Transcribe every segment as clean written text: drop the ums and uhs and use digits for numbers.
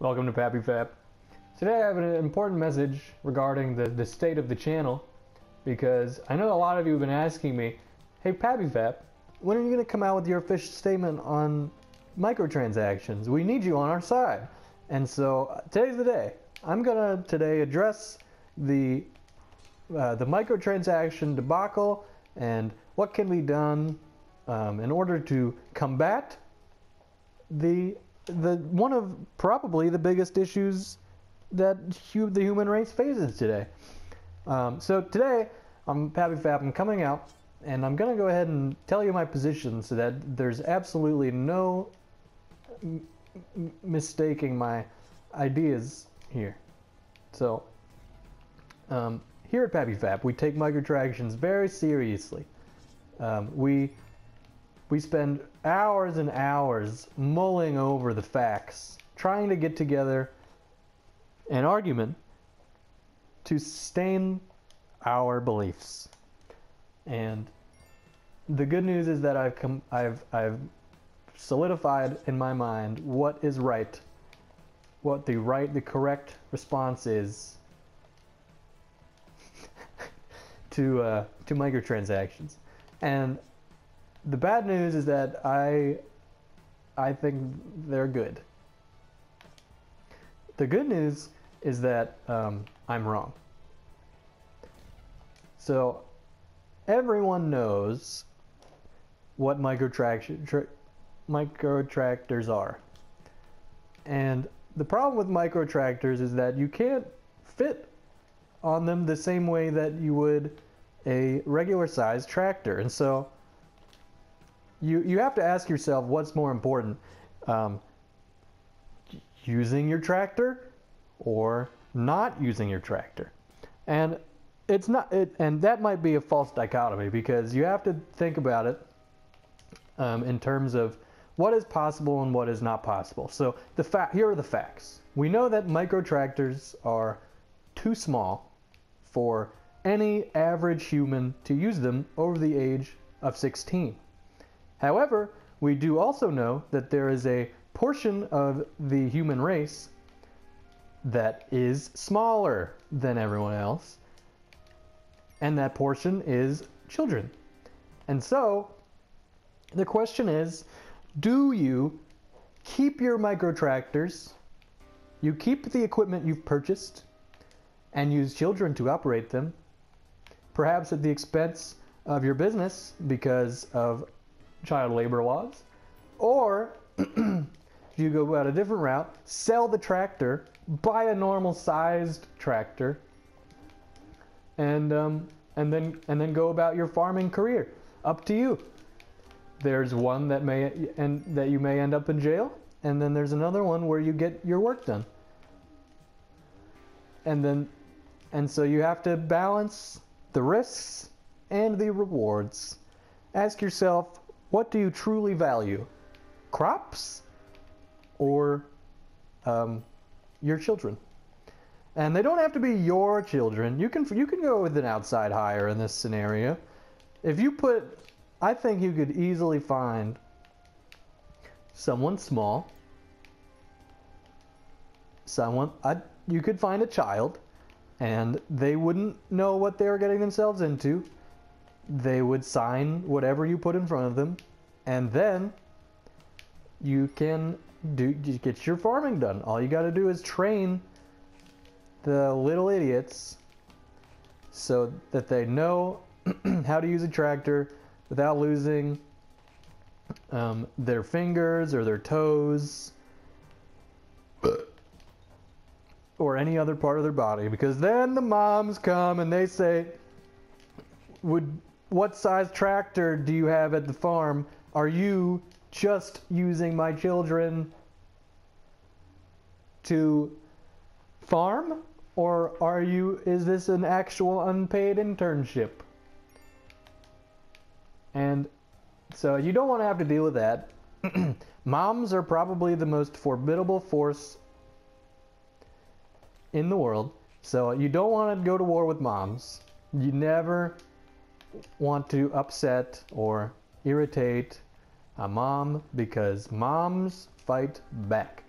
Welcome to Pappy Fap. Today I have an important message regarding the state of the channel, because I know a lot of you have been asking me, hey Pappy Fap, when are you going to come out with your official statement on microtransactions? We need you on our side. And so today's the day. I'm going to today address the microtransaction debacle and what can be done in order to combat the one of probably the biggest issues that the human race faces today. So today, I'm Pappy Fap, I'm coming out, and I'm going to go ahead and tell you my position so that there's absolutely no mistaking my ideas here. So, here at Pappy Fap, we take microtransactions very seriously. We spend hours and hours mulling over the facts, trying to get together an argument to sustain our beliefs. And the good news is that I've solidified in my mind what is right, what the correct response is to microtransactions. And the bad news is that I think they're good. The good news is that I'm wrong. So everyone knows what microtractors are. And the problem with microtractors is that you can't fit on them the same way that you would a regular sized tractor. And so you have to ask yourself what's more important, using your tractor or not using your tractor. And it's not and that might be a false dichotomy, because you have to think about it in terms of what is possible and what is not possible. So here are the facts. We know that microtractors are too small for any average human to use them over the age of 16. However, we do also know that there is a portion of the human race that is smaller than everyone else, and that portion is children. And so, the question is, do you keep your microtractors, you keep the equipment you've purchased, and use children to operate them, perhaps at the expense of your business because of child labor laws? Or you go about a different route, sell the tractor, buy a normal sized tractor, and then go about your farming career. Up to you. There's one that you may end up in jail, and then there's another one where you get your work done. And so you have to balance the risks and the rewards. Ask yourself, what do you truly value? Crops or your children? And they don't have to be your children. You can go with an outside hire in this scenario. If you I think you could easily find someone small, you could find a child, and they wouldn't know what they were getting themselves into. They would sign whatever you put in front of them, and then you can get your farming done. All you got to do is train the little idiots so that they know how to use a tractor without losing their fingers or their toes or any other part of their body. Because then the moms come and they say, what size tractor do you have at the farm? Are you just using my children to farm? Or is this an actual unpaid internship? And so you don't want to have to deal with that. Moms are probably the most formidable force in the world. So you don't want to go to war with moms. You never want to upset or irritate a mom, because moms fight back.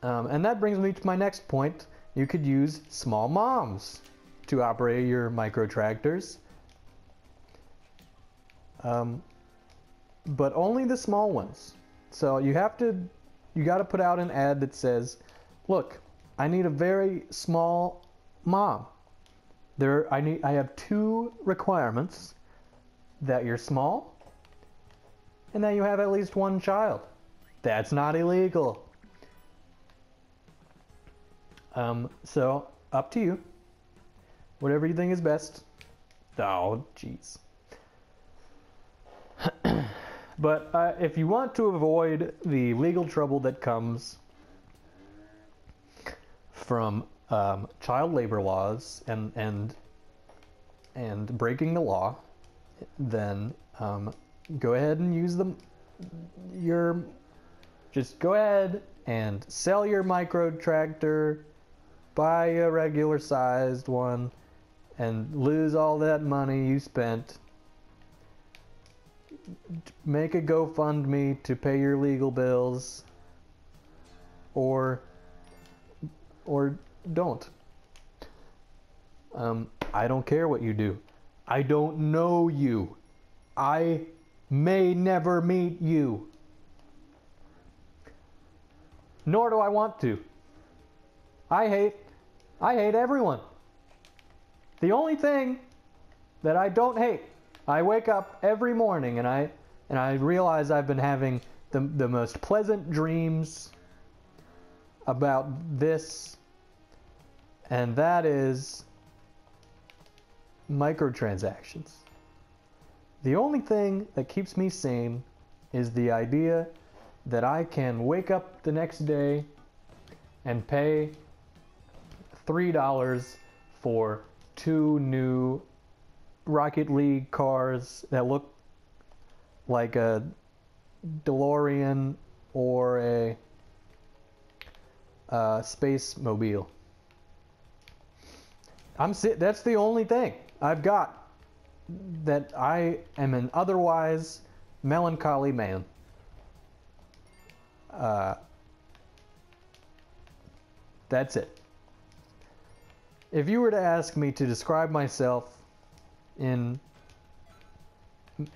And that brings me to my next point. You could use small moms to operate your micro tractors. But only the small ones. So you got to put out an ad that says, look, I need a very small mom. I have 2 requirements: that you're small and that you have at least 1 child. That's not illegal. So up to you. Whatever you think is best. Oh, jeez. But if you want to avoid the legal trouble that comes from child labor laws and breaking the law, then go ahead and use just go ahead and sell your micro tractor, buy a regular sized one, and lose all that money you spent. Make a GoFundMe to pay your legal bills, or don't. I don't care what you do. I don't know you. I may never meet you. Nor do I want to. I hate everyone. The only thing that I don't hate, I wake up every morning and I realize I've been having the most pleasant dreams about this, and that is microtransactions. The only thing that keeps me sane is the idea that I can wake up the next day and pay $3 for 2 new Rocket League cars that look like a DeLorean or a space mobile. That's the only thing I've got that I am an otherwise melancholy man. That's it. If you were to ask me to describe myself in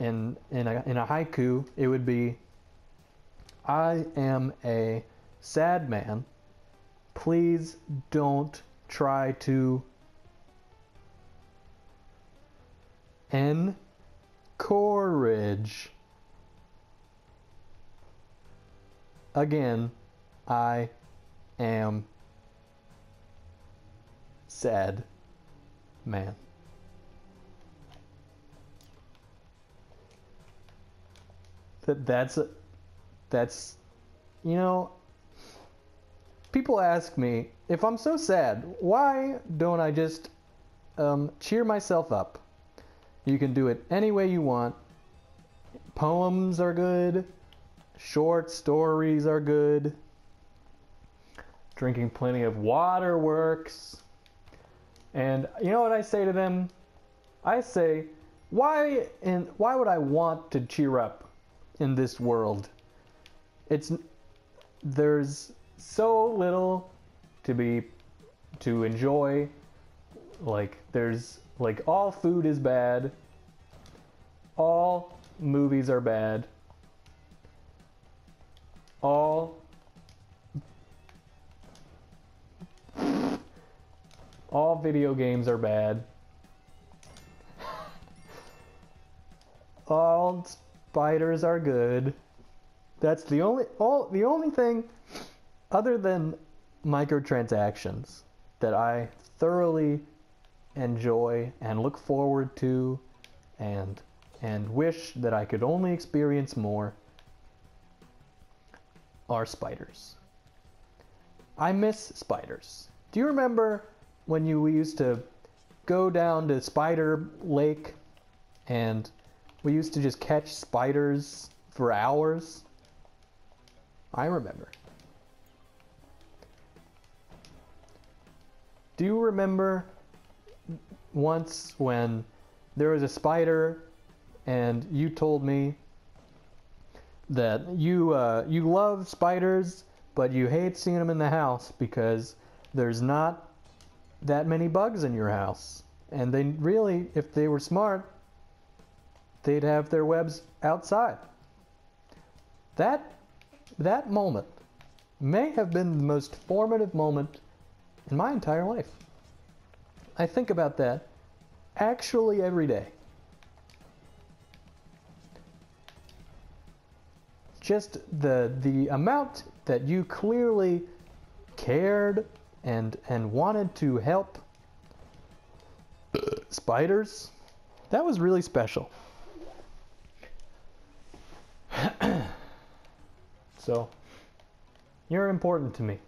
a haiku, it would be, I am a sad man. Please don't try to encourage. Again, I am sad man. That's you know, people ask me, if I'm so sad, why don't I just cheer myself up? You can do it any way you want. Poems are good. Short stories are good. Drinking plenty of water works. And you know what I say to them? I say, why would I want to cheer up in this world? There's so little to enjoy. All food is bad. All movies are bad. All video games are bad. All spiders are good. That's the only thing other than microtransactions that I thoroughly enjoy and look forward to and wish that I could only experience more are spiders. I miss spiders. Do you remember when we used to go down to Spider Lake and we used to just catch spiders for hours? I remember. Do you remember once when there was a spider and you told me that you love spiders, but you hate seeing them in the house because there's not that many bugs in your house. And they really, if they were smart, they'd have their webs outside. That moment may have been the most formative moment in my entire life. I think about that actually every day. Just the amount that you clearly cared and wanted to help spiders, that was really special. So, you're important to me.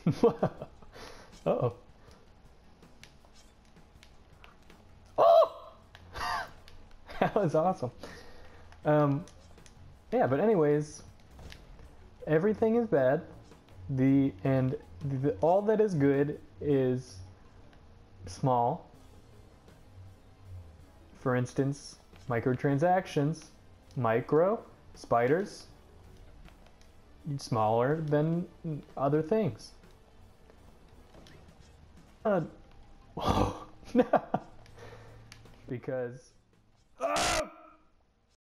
Uh-oh. Oh! That was awesome. Yeah, but anyways, everything is bad. All that is good is small. For instance, microtransactions. Micro, spiders, smaller than other things. Whoa. Because